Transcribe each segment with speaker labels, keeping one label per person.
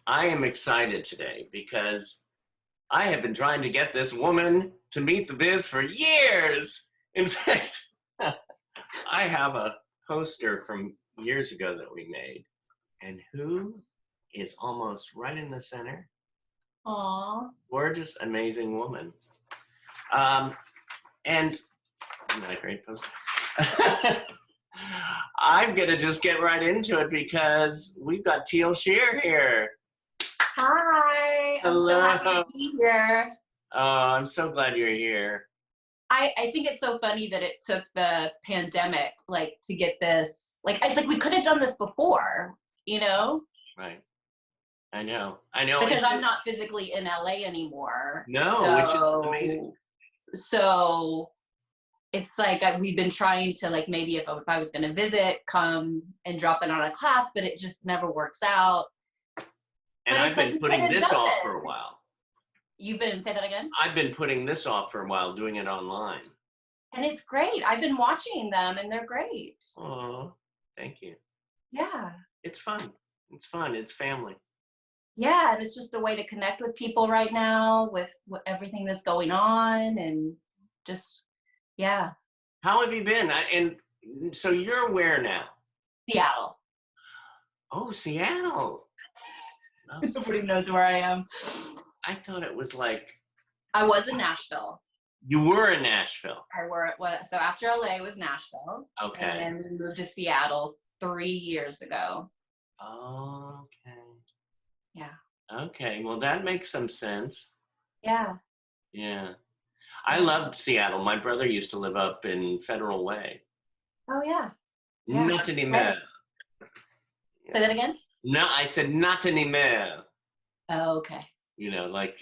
Speaker 1: I am excited today because I have been trying to get this woman to meet the biz for years. In fact, I have a poster from years ago that we made. And who is almost right in the center?
Speaker 2: Aww.
Speaker 1: Gorgeous, amazing woman. And isn't that a great poster? I'm going to just get right into it because we've got Teal Sherer here.
Speaker 2: Hi.
Speaker 1: Hello.
Speaker 2: I'm so happy to be here.
Speaker 1: Oh, I'm so glad you're here.
Speaker 2: I think it's so funny that it took the pandemic, to get this. It's like we could have done this before, you know?
Speaker 1: Right. I know.
Speaker 2: Because I'm not physically in LA anymore.
Speaker 1: No, which is amazing.
Speaker 2: So it's like we've been trying to maybe if I was going to visit, come and drop in on a class, but it just never works out.
Speaker 1: And I've been putting this off for a while.
Speaker 2: You've been, say that again?
Speaker 1: I've been putting this off for a while, doing it online.
Speaker 2: And it's great. I've been watching them and they're great.
Speaker 1: Oh, thank you.
Speaker 2: Yeah.
Speaker 1: It's fun. It's fun. It's family.
Speaker 2: Yeah, and it's just a way to connect with people right now with everything that's going on and just, yeah.
Speaker 1: How have you been? And so you're where now?
Speaker 2: Seattle.
Speaker 1: Oh, Seattle.
Speaker 2: Nobody knows where I am.
Speaker 1: I thought it was
Speaker 2: I was in Nashville.
Speaker 1: You were in Nashville.
Speaker 2: So after LA was Nashville.
Speaker 1: Okay.
Speaker 2: And then we moved to Seattle 3 years ago.
Speaker 1: Okay.
Speaker 2: Yeah.
Speaker 1: Okay. Well, that makes some sense.
Speaker 2: Yeah.
Speaker 1: Yeah. I loved Seattle. My brother used to live up in Federal Way.
Speaker 2: Oh, yeah.
Speaker 1: Not anymore.
Speaker 2: Say that again?
Speaker 1: No, I said not anymore.
Speaker 2: Oh, okay.
Speaker 1: You know, like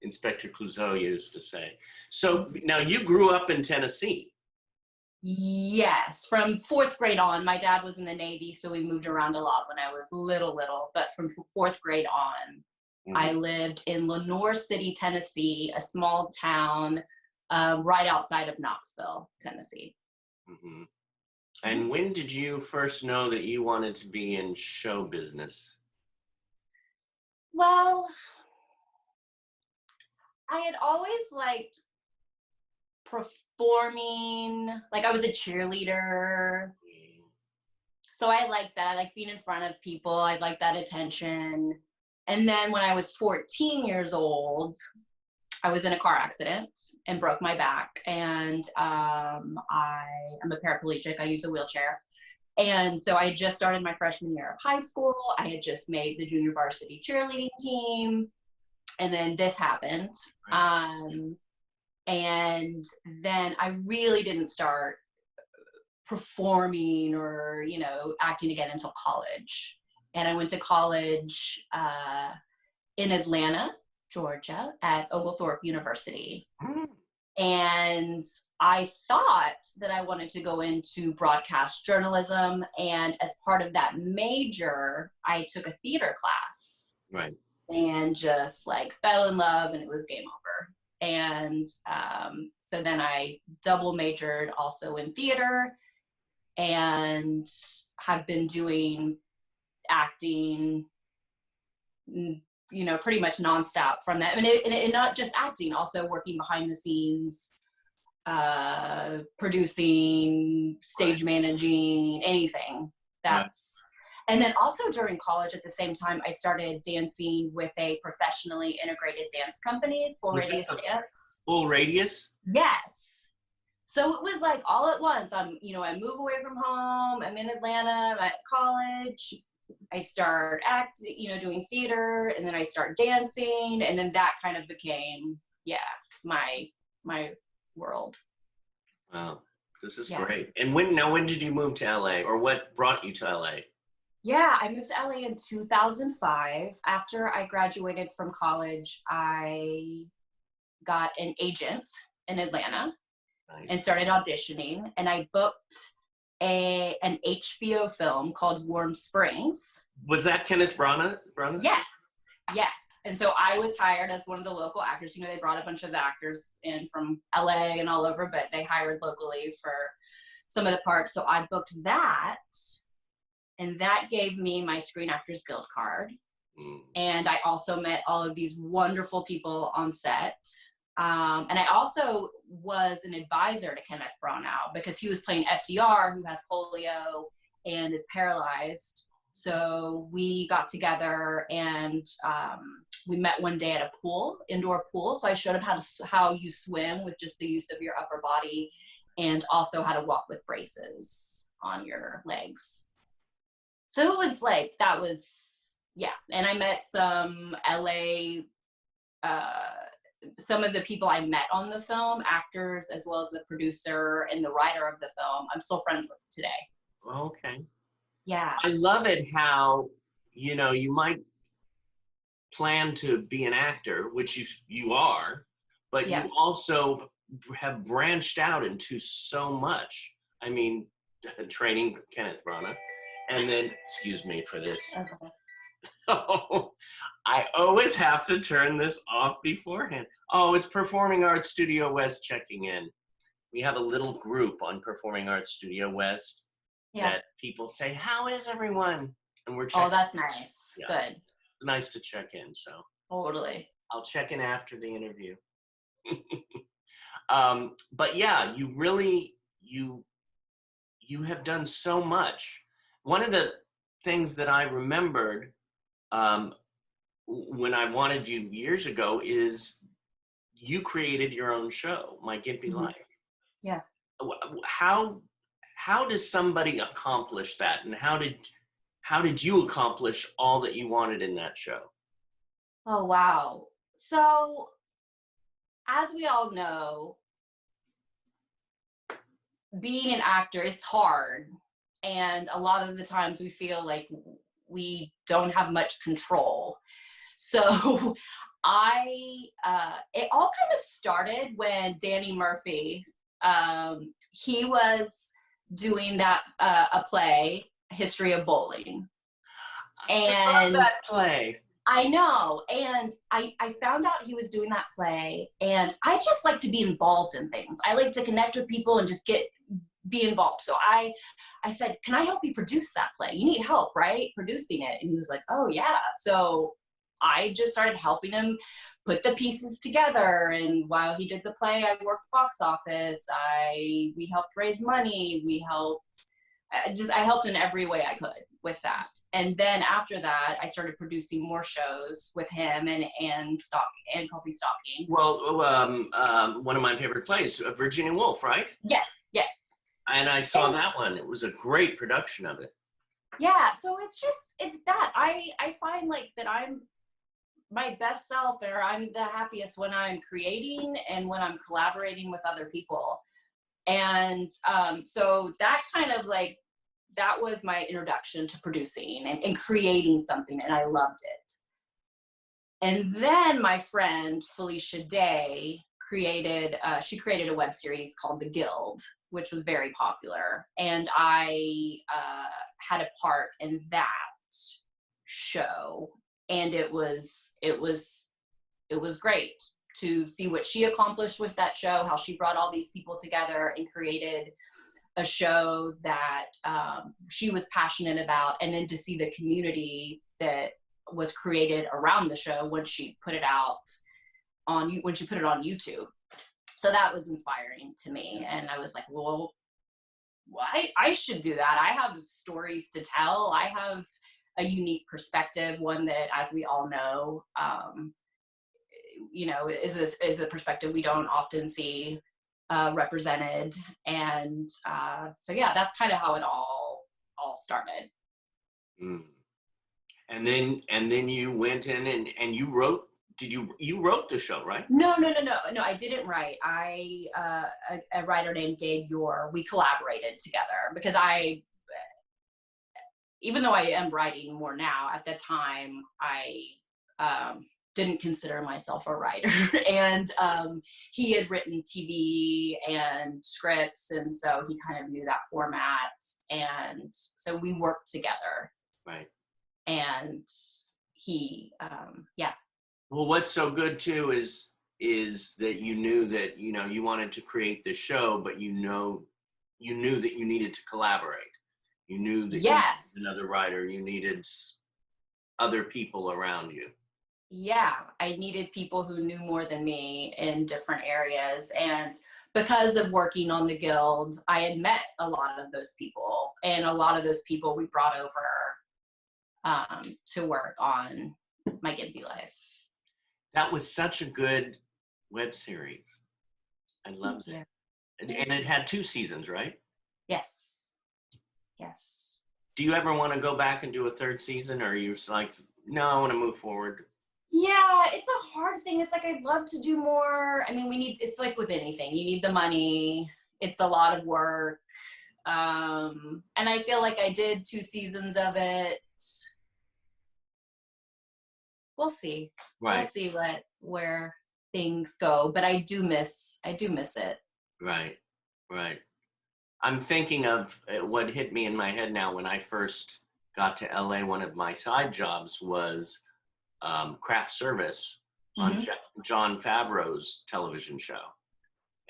Speaker 1: Inspector Clouseau used to say. So now you grew up in Tennessee.
Speaker 2: Yes, from 4th grade on. My dad was in the Navy, so we moved around a lot when I was little. But from 4th grade on, I lived in Lenoir City, Tennessee, a small town right outside of Knoxville, Tennessee.
Speaker 1: Mm-hmm. And when did you first know that you wanted to be in show business?
Speaker 2: Well, I had always liked performing. I was a cheerleader. So I liked that. I liked being in front of people. I liked that attention. And then when I was 14 years old, I was in a car accident and broke my back. And I am a paraplegic. I use a wheelchair. And so I had just started my freshman year of high school. I had just made the junior varsity cheerleading team. And then this happened. And then I really didn't start performing or, acting again until college. And I went to college in Atlanta, Georgia, at Oglethorpe University. And I thought that I wanted to go into broadcast journalism. And as part of that major, I took a theater class.
Speaker 1: Right.
Speaker 2: And just fell in love, and it was game over. And so then I double majored also in theater and have been doing acting, pretty much nonstop from that. And not just acting, also working behind the scenes, producing, stage managing, anything. And then also during college at the same time, I started dancing with a professionally integrated dance company, Full Radius Dance.
Speaker 1: Full Radius?
Speaker 2: Yes. So it was all at once. I move away from home. I'm in Atlanta. I'm at college. I start doing theater, and then I start dancing, and then that kind of became, my world.
Speaker 1: Wow, this is great. And when did you move to LA, or what brought you to LA?
Speaker 2: Yeah, I moved to LA in 2005. After I graduated from college, I got an agent in Atlanta. Nice. And started auditioning. And I booked an HBO film called Warm Springs.
Speaker 1: Was that Kenneth Branagh?
Speaker 2: Yes. And so I was hired as one of the local actors. They brought a bunch of actors in from LA and all over, but they hired locally for some of the parts. So I booked that. And that gave me my Screen Actors Guild card. And I also met all of these wonderful people on set. And I also was an advisor to Kenneth Branagh because he was playing FDR, who has polio and is paralyzed. So we got together and we met one day at a pool, indoor pool. So I showed him how you swim with just the use of your upper body, and also how to walk with braces on your legs. So it was like, that was, yeah. And I met some LA, some of the people I met on the film, actors, as well as the producer and the writer of the film, I'm still friends with today.
Speaker 1: Okay.
Speaker 2: Yeah.
Speaker 1: I love it how, you know, you might plan to be an actor, which you are, but
Speaker 2: Yeah.
Speaker 1: you also have branched out into so much. I mean, training Kenneth Branagh, and then, excuse me for this.
Speaker 2: Okay.
Speaker 1: Oh, I always have to turn this off beforehand. Oh, it's Performing Arts Studio West checking in. We have a little group on Performing Arts Studio West that people say, "How is everyone?" And we're checking.
Speaker 2: Oh, that's nice.
Speaker 1: Yeah.
Speaker 2: Good.
Speaker 1: It's nice to check in, so.
Speaker 2: Totally.
Speaker 1: I'll check in after the interview. But yeah, you really, you have done so much. One of the things that I remembered when I wanted you years ago is you created your own show, My Gimpy Life.
Speaker 2: Yeah.
Speaker 1: How does somebody accomplish that, and how did you accomplish all that you wanted in that show?
Speaker 2: Oh, wow. So, as we all know, being an actor is hard. And a lot of the times we feel like we don't have much control. So it all kind of started when Danny Murphy, he was doing a play, History of Bowling. And
Speaker 1: I love that play.
Speaker 2: I know. And I found out he was doing that play, and I just like to be involved in things. I like to connect with people and just be involved. So I said, "Can I help you produce that play? You need help, right? Producing it." And he was like, "Oh yeah." So I just started helping him put the pieces together. And while he did the play, I worked box office. We helped raise money. I helped in every way I could with that. And then after that, I started producing more shows with him and Coffee Stalking.
Speaker 1: Well, one of my favorite plays, Virginia Woolf, right?
Speaker 2: Yes.
Speaker 1: And I saw that one. It was a great production of it.
Speaker 2: Yeah, so it's that. I find like that I'm my best self, or I'm the happiest when I'm creating and when I'm collaborating with other people. And so that kind of like, that was my introduction to producing and creating something, and I loved it. And then my friend Felicia Day created a web series called The Guild, which was very popular, and I had a part in that show, and it was great to see what she accomplished with that show, how she brought all these people together and created a show that she was passionate about, and then to see the community that was created around the show when she put it on YouTube. So that was inspiring to me, and I was like, well, I should do that. I have stories to tell. I have a unique perspective, one that, as we all know, is a perspective we don't often see represented. And so yeah, that's kind of how it all started.
Speaker 1: And then you went in and you wrote. You wrote the show, right?
Speaker 2: No, I didn't write. A writer named Gabe Yor, we collaborated together, because even though I am writing more now, at that time I didn't consider myself a writer. And he had written TV and scripts, and so he kind of knew that format, and so we worked together.
Speaker 1: Right.
Speaker 2: And he
Speaker 1: Well, what's so good too is that you knew that, you wanted to create this show, but you knew that you needed to collaborate. You knew that you needed another writer. You needed other people around you.
Speaker 2: Yeah, I needed people who knew more than me in different areas. And because of working on the guild, I had met a lot of those people, and a lot of those people we brought over to work on my Gimpy life.
Speaker 1: That was such a good web series. I loved
Speaker 2: Yeah.
Speaker 1: it. And it had 2 seasons, right?
Speaker 2: Yes. Yes.
Speaker 1: Do you ever want to go back and do a 3rd season, or are you just like, no, I want to move forward?
Speaker 2: Yeah, it's a hard thing. It's like, I'd love to do more. I mean, it's like with anything, you need the money. It's a lot of work. And I feel like I did 2 seasons of it. We'll see.
Speaker 1: Right.
Speaker 2: We'll see where things go, but I do miss it.
Speaker 1: Right. I'm thinking of what hit me in my head now when I first got to LA. One of my side jobs was craft service on John Favreau's television show.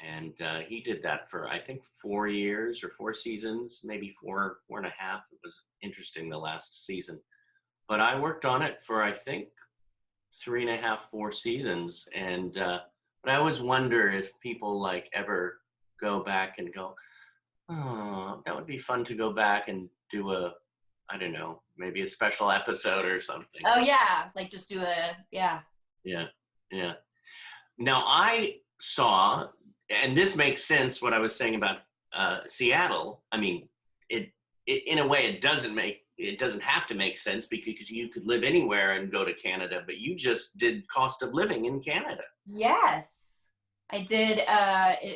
Speaker 1: And he did that for, I think, 4 years or 4 seasons, maybe 4.5. It was interesting, the last season. But I worked on it for, I think, 3.5, 4 seasons. And but I always wonder if people like ever go back and go, oh, that would be fun to go back and do I don't know, maybe a special episode or something.
Speaker 2: Oh yeah, like just do
Speaker 1: Yeah. Now I saw, and this makes sense what I was saying about Seattle. I mean, it in a way it doesn't have to make sense, because you could live anywhere and go to Canada, but you just did cost of living in Canada.
Speaker 2: Yes, I did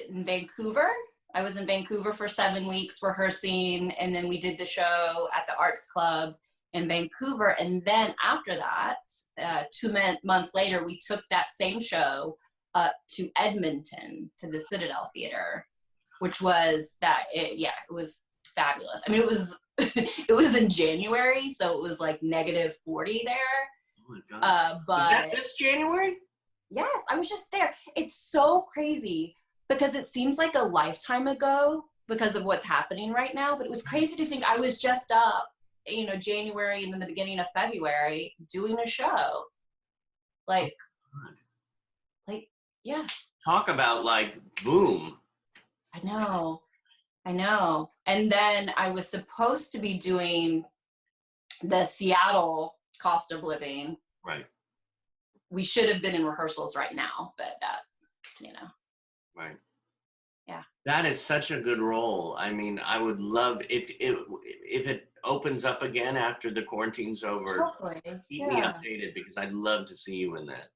Speaker 2: in Vancouver. I was in Vancouver for 7 weeks rehearsing, and then we did the show at the Arts Club in Vancouver. And then after that, 2 months later, we took that same show to Edmonton, to the Citadel Theater, which was it was fabulous. I mean, it was it was in January, so it was like -40 there.
Speaker 1: Oh my God.
Speaker 2: But
Speaker 1: was that this January?
Speaker 2: Yes, I was just there. It's so crazy because it seems like a lifetime ago because of what's happening right now. But it was crazy to think I was just up, January and then the beginning of February doing a show. Yeah.
Speaker 1: Talk about like boom.
Speaker 2: I know. And then I was supposed to be doing the Seattle cost of living.
Speaker 1: Right.
Speaker 2: We should have been in rehearsals right now, but
Speaker 1: Right.
Speaker 2: Yeah.
Speaker 1: That is such a good role. I mean, I would love if it opens up again after the quarantine's over.
Speaker 2: Hopefully.
Speaker 1: Keep me updated, because I'd love to see you in that.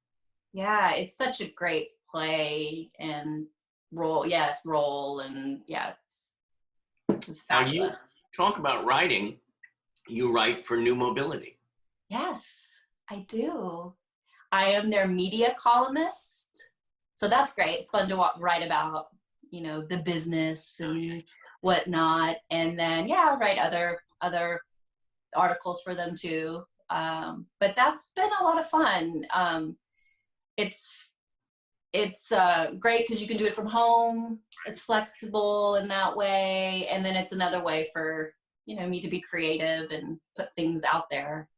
Speaker 2: Yeah, it's such a great play and role. Yes, role, and yeah, it's
Speaker 1: Now
Speaker 2: fabulous.
Speaker 1: you talk about writing. You write for New Mobility.
Speaker 2: Yes, I do. I am their media columnist. So that's great. It's fun to write about, the business and whatnot. And then, I'll write other articles for them too. But that's been a lot of fun. It's great because you can do it from home. It's flexible in that way. And then it's another way for, me to be creative and put things out there.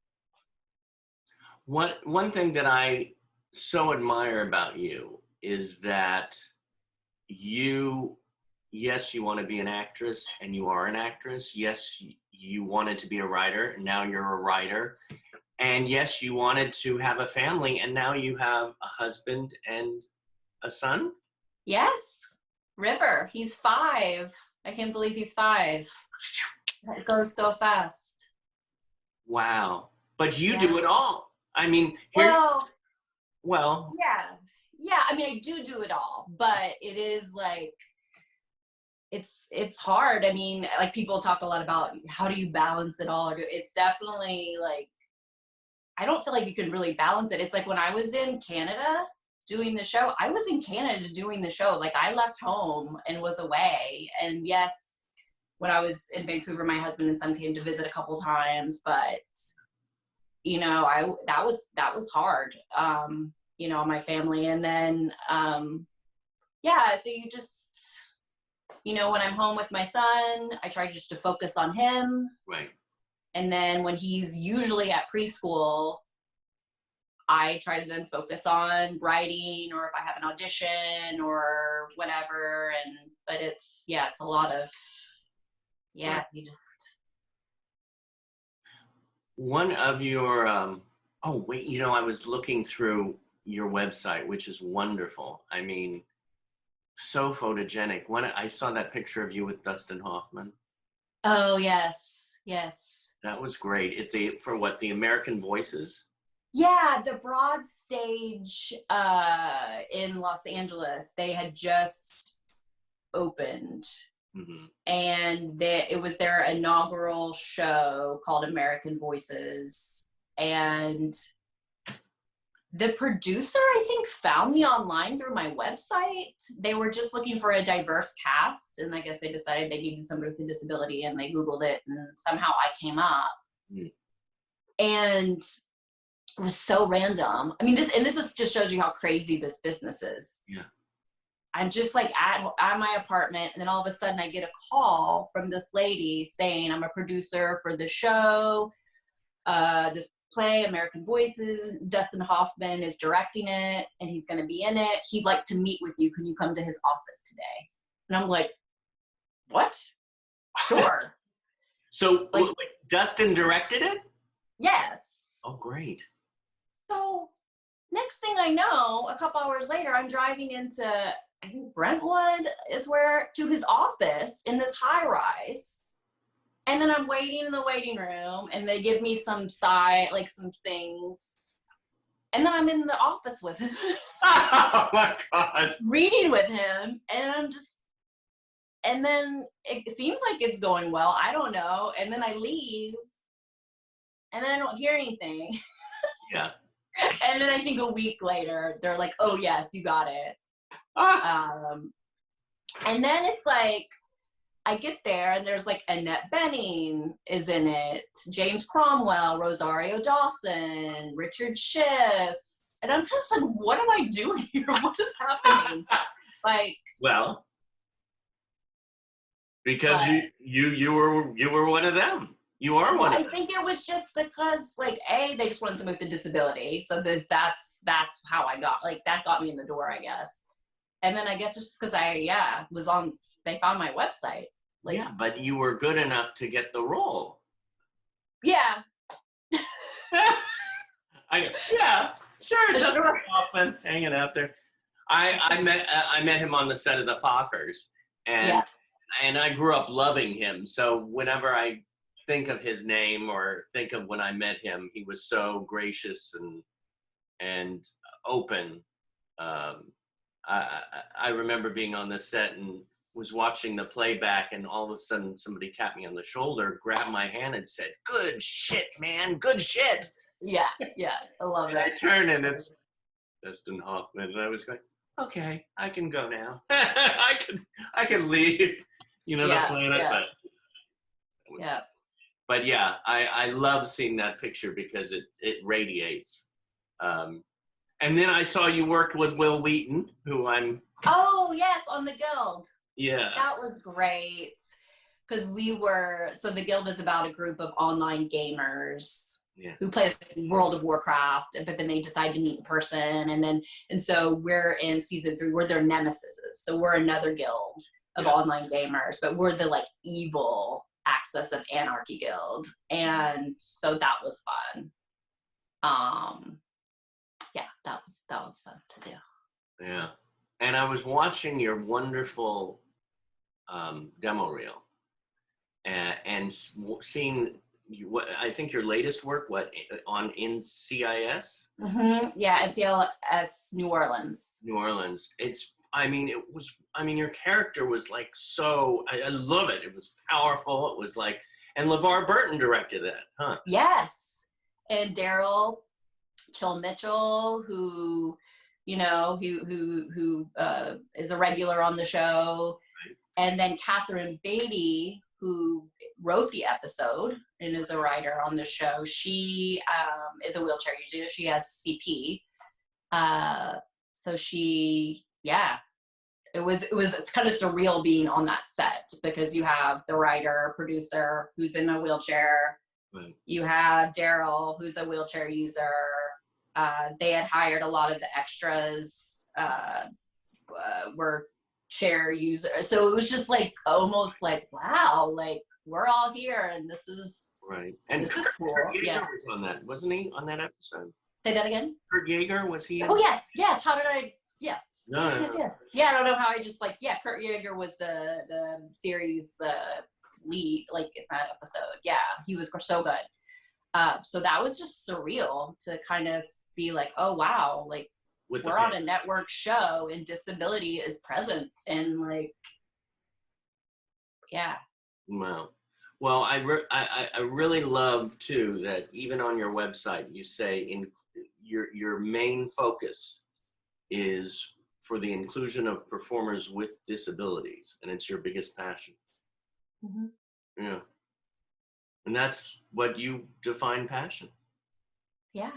Speaker 1: One thing that I so admire about you is that yes, you want to be an actress, and you are an actress. Yes, you wanted to be a writer, and now you're a writer. And yes, you wanted to have a family, and now you have a husband and a son?
Speaker 2: Yes, River. He's 5. I can't believe he's 5. It goes so fast.
Speaker 1: Wow. But you do it all. I mean, well.
Speaker 2: Yeah. I mean, I do it all, but it is like, it's hard. I mean, like people talk a lot about how do you balance it all? It's definitely like, I don't feel like you can really balance it. It's like when I was in Canada doing the show, I was in Canada doing the show. Like I left home and was away. And yes, when I was in Vancouver, my husband and son came to visit a couple times, but that was hard, on my family. And then, so you just, when I'm home with my son, I try just to focus on him.
Speaker 1: Right.
Speaker 2: And then when he's usually at preschool, I try to then focus on writing, or if I have an audition or whatever. But it's a lot of, you just.
Speaker 1: One of your, oh wait, I was looking through your website, which is wonderful. I mean, so photogenic. When I saw that picture of you with Dustin Hoffman.
Speaker 2: Oh, yes.
Speaker 1: That was great. For what, the American Voices?
Speaker 2: Yeah, the Broad Stage in Los Angeles, they had just opened.
Speaker 1: Mm-hmm.
Speaker 2: And it was their inaugural show called American Voices. And the producer, I think, found me online through my website. They were just looking for a diverse cast, and I guess they decided they needed somebody with a disability, and they Googled it, and somehow I came up. Mm. And it was so random. I mean, this just shows you how crazy this business is.
Speaker 1: Yeah.
Speaker 2: I'm just like at my apartment, and then all of a sudden I get a call from this lady saying, I'm a producer for the show, this play, American Voices. Dustin Hoffman is directing it, and he's going to be in it. He'd like to meet with you. Can you come to his office today? And I'm like, what? Sure.
Speaker 1: So like, Dustin directed it?
Speaker 2: Yes.
Speaker 1: Oh, great.
Speaker 2: So next thing I know, a couple hours later, I'm driving into, I think Brentwood is to his office in this high rise. And then I'm waiting in the waiting room, and they give me some some things. And then I'm in the office with him.
Speaker 1: Oh my God.
Speaker 2: Reading with him. And then it seems like it's going well. I don't know. And then I leave, and then I don't hear anything.
Speaker 1: Yeah.
Speaker 2: And then I think a week later, they're like, oh yes, you got it. And then it's like, I get there, and there's like Annette Bening is in it, James Cromwell, Rosario Dawson, Richard Schiff. And I'm kind of like, what am I doing here? What is happening?
Speaker 1: Well, because you were one of them. You are one of them.
Speaker 2: I think it was just because they just wanted somebody with a disability. So that's how I got, that got me in the door, I guess. And then I guess it's just because they found my website.
Speaker 1: Yeah, but you were good enough to get the role.
Speaker 2: Yeah.
Speaker 1: Yeah, sure. Just often hanging out there. I met him on the set of the Fockers, and I grew up loving him. So whenever I think of his name or think of when I met him, he was so gracious and open. I remember being on the set and was watching the playback, and all of a sudden somebody tapped me on the shoulder, grabbed my hand, and said, "Good shit, man, good shit."
Speaker 2: Yeah, I love that.
Speaker 1: I turned, and it's Dustin Hoffman, and I was going, okay, I can go now. I can leave, the planet. But yeah, I love seeing that picture because it radiates. And then I saw you worked with Will Wheaton, who I'm.
Speaker 2: Oh yes, on the Guild.
Speaker 1: Yeah.
Speaker 2: That was great. Because the Guild is about a group of online gamers who play World of Warcraft, but then they decide to meet in person. And so we're in season 3, we're their nemesis. So we're another guild of online gamers, but we're the evil Axis of Anarchy Guild. And so that was fun. That was fun to do.
Speaker 1: Yeah. And I was watching your wonderful demo reel and seeing I think your latest work, on NCIS?
Speaker 2: Mm-hmm. Yeah, NCIS New Orleans.
Speaker 1: New Orleans. Your character was so, I love it. It was powerful. It was and LeVar Burton directed that, huh?
Speaker 2: Yes. And Daryl Chill Mitchell, who is a regular on the show. Right. And then Catherine Beatty, who wrote the episode and is a writer on the show. She is a wheelchair user. She has CP. So it's kind of surreal being on that set because you have the writer, producer who's in a wheelchair,
Speaker 1: Right.
Speaker 2: You have Daryl, who's a wheelchair user. They had hired a lot of the extras, were chair users. So it was just like almost like, wow, like we're all here and this is
Speaker 1: Right. And
Speaker 2: this is cool.
Speaker 1: Kurt Yeager
Speaker 2: Yeah.
Speaker 1: was on that, wasn't he? On that episode.
Speaker 2: Say that again.
Speaker 1: Kurt Yeager, was he?
Speaker 2: Oh yes, yes. How did I? Yes.
Speaker 1: No,
Speaker 2: Yes,
Speaker 1: no,
Speaker 2: yes,
Speaker 1: no.
Speaker 2: yes. Yeah, I don't know how I just like. Yeah, Kurt Yeager was the series lead, like in that episode. Yeah, he was so good. So that was just surreal to kind of be like, oh wow, like
Speaker 1: With
Speaker 2: we're on a network show and disability is present, and like, yeah.
Speaker 1: Wow. Well, I really love too that even on your website you say in your main focus is for the inclusion of performers with disabilities, and it's your biggest passion.
Speaker 2: Mm-hmm.
Speaker 1: Yeah. And that's what you define passion.
Speaker 2: Yeah.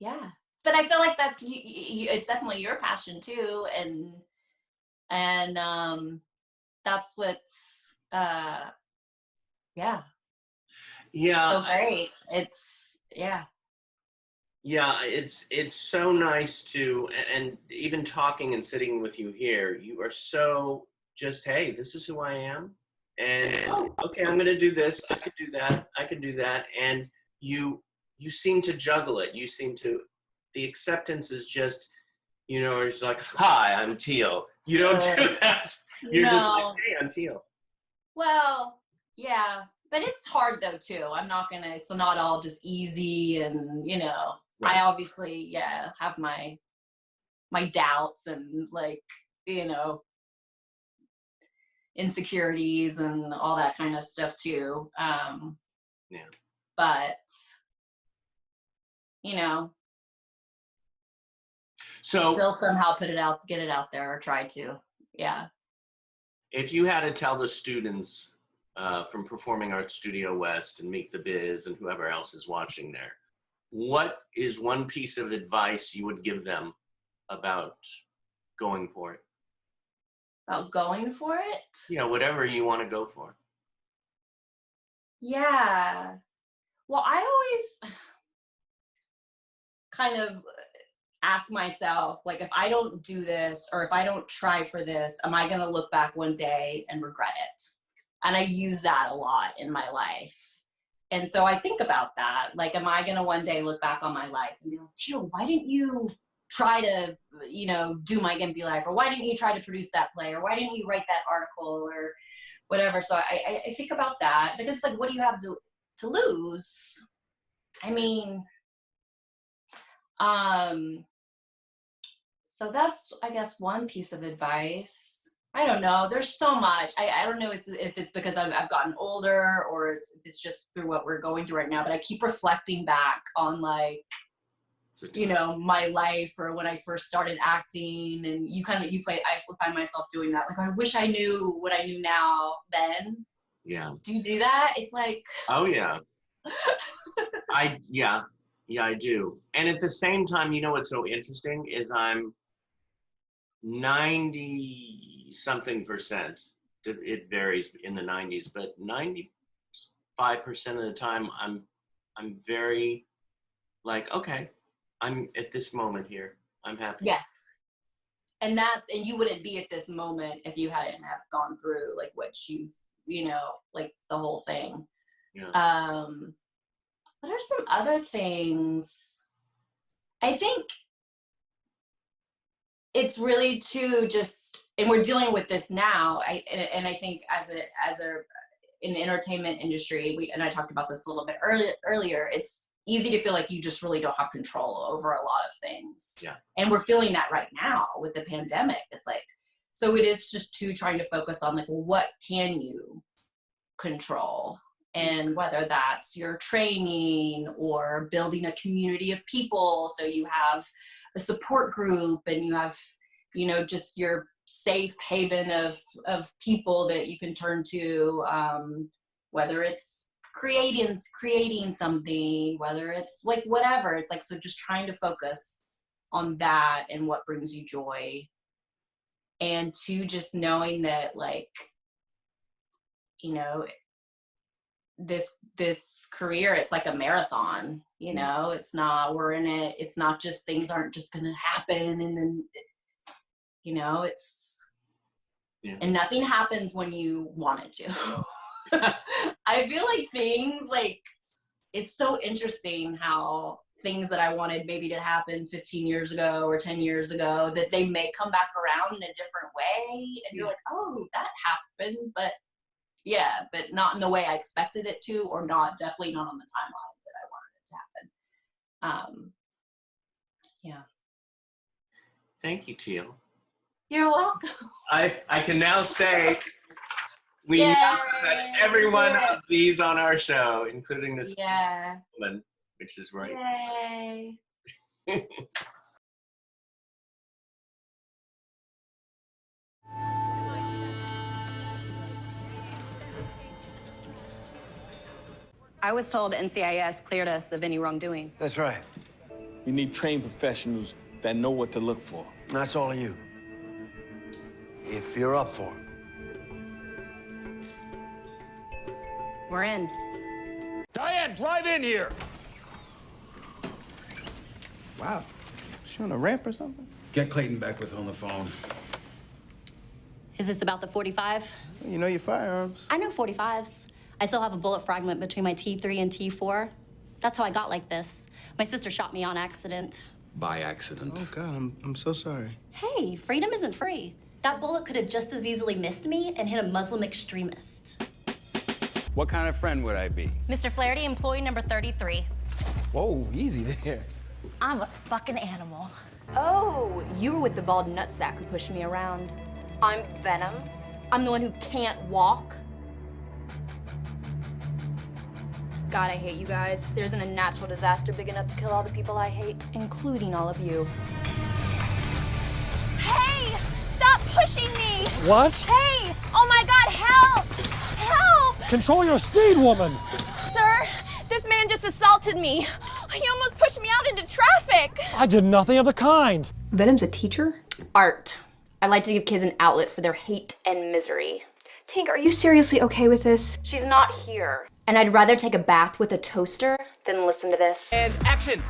Speaker 2: Yeah. But I feel like that's it's definitely your passion too, and that's what's yeah.
Speaker 1: Yeah.
Speaker 2: So great. It's yeah.
Speaker 1: Yeah, it's so nice to, and even talking and sitting with you here, you are so just, hey, this is who I am. And okay, I'm gonna do this, I could do that, I could do that. And you seem to juggle it. You seem to, the acceptance is just, it's like, hi, I'm Teal. You don't do that. You're just like, hey, I'm Teal.
Speaker 2: Well, yeah. But it's hard though too. It's not all just easy, and
Speaker 1: Right.
Speaker 2: I obviously, have my doubts and like, insecurities and all that kind of stuff too.
Speaker 1: Yeah.
Speaker 2: But
Speaker 1: So
Speaker 2: still somehow get it out there, or try to. Yeah.
Speaker 1: if you had to tell the students from Performing Arts Studio West and Meet the Biz and whoever else is watching there, what is one piece of advice you would give them about going for it?
Speaker 2: About going for it?
Speaker 1: Yeah, whatever you want to go for.
Speaker 2: Yeah. Well, I always kind of ask myself, like, if I don't do this, or if I don't try for this, am I going to look back one day and regret it? And I use that a lot in my life. And so I think about that. Like, am I going to one day look back on my life and be like, Teal, why didn't you try to, do My Gimpy Life? Or why didn't you try to produce that play? Or why didn't you write that article? Or whatever. So I think about that, because it's like, what do you have to lose? I mean, so that's, I guess, one piece of advice. I don't know. There's so much. I don't know if it's because I've gotten older, or if it's just through what we're going through right now. But I keep reflecting back on, like, my life, or when I first started acting, and I find myself doing that. Like, I wish I knew what I knew now then.
Speaker 1: Yeah.
Speaker 2: Do you do that? It's like,
Speaker 1: oh yeah. I do. And at the same time, what's so interesting is I'm 90 something percent. It varies in the 90s, but 95% of the time I'm very like, okay, I'm at this moment here. I'm happy.
Speaker 2: yes. And you wouldn't be at this moment if you hadn't have gone through like what you've, like the whole thing.
Speaker 1: Yeah.
Speaker 2: What are some other things? I think it's really to just, and we're dealing with this now. And I think as in the entertainment industry, and I talked about this a little bit earlier, it's easy to feel like you just really don't have control over a lot of things.
Speaker 1: Yeah.
Speaker 2: And we're feeling that right now with the pandemic. It's like, so it is just trying to focus on, like, well, what can you control? And whether that's your training or building a community of people, so you have a support group and you have, just your safe haven of people that you can turn to, whether it's creating something, whether it's like whatever. It's like, so just trying to focus on that and what brings you joy, and just knowing that, like, this career, it's like a marathon, you know. It's not, we're in it, it's not just, things aren't just gonna happen and then, you know, it's and nothing happens when you want it to. I feel like things like, it's so interesting how things that I wanted maybe to happen 15 years ago or 10 years ago, that they may come back around in a different way, and you're like, oh, that happened, but yeah, but not in the way I expected it to, or definitely not on the timeline that I wanted it to happen. Yeah.
Speaker 1: Thank you, Teal.
Speaker 2: You're welcome.
Speaker 1: I can now say we now had every one of these on our show, including this woman, which is right.
Speaker 2: Yay.
Speaker 3: I was told NCIS cleared us of any wrongdoing.
Speaker 4: That's right.
Speaker 5: We need trained professionals that know what to look for.
Speaker 4: That's all of you. If you're up for it.
Speaker 3: We're in.
Speaker 5: Diane, drive in here!
Speaker 6: Wow. She on a ramp or something?
Speaker 7: Get Clayton Beckwith on the phone.
Speaker 3: Is this about the 45?
Speaker 6: You know your firearms.
Speaker 3: I know 45s. I still have a bullet fragment between my T3 and T4. That's how I got like this. My sister shot me on accident.
Speaker 7: By accident.
Speaker 6: Oh, God, I'm so sorry.
Speaker 3: Hey, freedom isn't free. That bullet could have just as easily missed me and hit a Muslim extremist.
Speaker 7: What kind of friend would I be?
Speaker 3: Mr. Flaherty, employee number 33.
Speaker 6: Whoa, easy there.
Speaker 3: I'm a fucking animal. Oh, you were with the bald nutsack who pushed me around. I'm Venom. I'm the one who can't walk. God, I hate you guys. There isn't a natural disaster big enough to kill all the people I hate, including all of you. Hey! Stop pushing me!
Speaker 8: What?
Speaker 3: Hey! Oh my God, help! Help!
Speaker 8: Control your speed, woman!
Speaker 3: Sir, this man just assaulted me. He almost pushed me out into traffic.
Speaker 8: I did nothing of the kind.
Speaker 9: Venom's a teacher?
Speaker 3: Art. I like to give kids an outlet for their hate and misery.
Speaker 9: Tink, are you seriously okay with this?
Speaker 3: She's not here. And I'd rather take a bath with a toaster than listen to this.
Speaker 8: And action!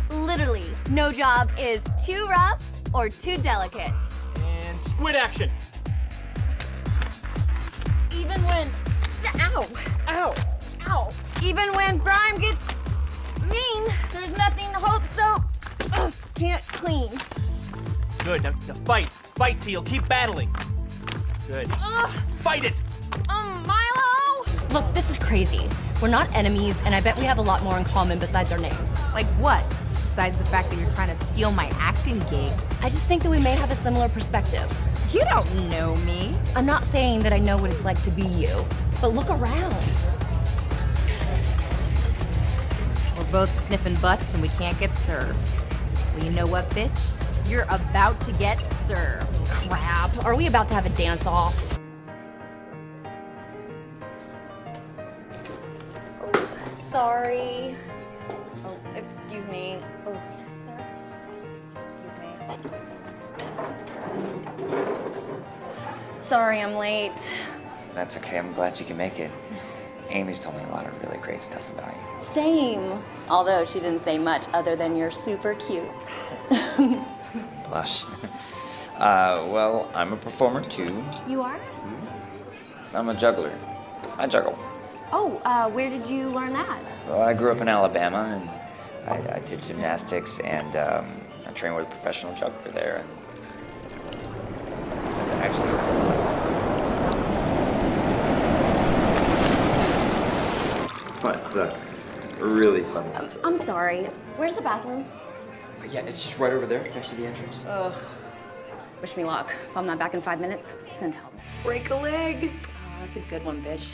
Speaker 3: Literally, no job is too rough or too delicate.
Speaker 8: And squid action!
Speaker 3: Even when... Ow!
Speaker 8: Ow!
Speaker 3: Ow! Even when crime gets mean, there's nothing hope so... can't clean.
Speaker 8: Good, now fight. Fight, Teal, keep battling. Good. Fight it!
Speaker 3: Milo! Look, this is crazy. We're not enemies, and I bet we have a lot more in common besides our names.
Speaker 9: Like what? Besides the fact that you're trying to steal my acting gig.
Speaker 3: I just think that we may have a similar perspective.
Speaker 9: You don't know me.
Speaker 3: I'm not saying that I know what it's like to be you, but look around.
Speaker 9: We're both sniffing butts and we can't get served. Well, you know what, bitch? You're about to get served.
Speaker 3: Crap. Are we about to have a dance-off? Oh, sorry. Oh, excuse me. Oh, yes, sir. Excuse me. Sorry, I'm late.
Speaker 10: That's okay. I'm glad you can make it. Amy's told me a lot of really great stuff about you.
Speaker 3: Same. Although she didn't say much other than you're super cute.
Speaker 10: Blush. Well, I'm a performer too.
Speaker 3: You are?
Speaker 10: I'm a juggler. I juggle.
Speaker 3: Oh, where did you learn that?
Speaker 10: Well, I grew up in Alabama, and I did gymnastics, and I trained with a professional juggler there. And that's actually it's a really fun story.
Speaker 3: I'm sorry. Where's the bathroom?
Speaker 10: Yeah, it's just right over there, next to the entrance.
Speaker 3: Ugh. Wish me luck. If I'm not back in 5 minutes, send help.
Speaker 9: Break a leg.
Speaker 3: Oh, that's a good one, bitch.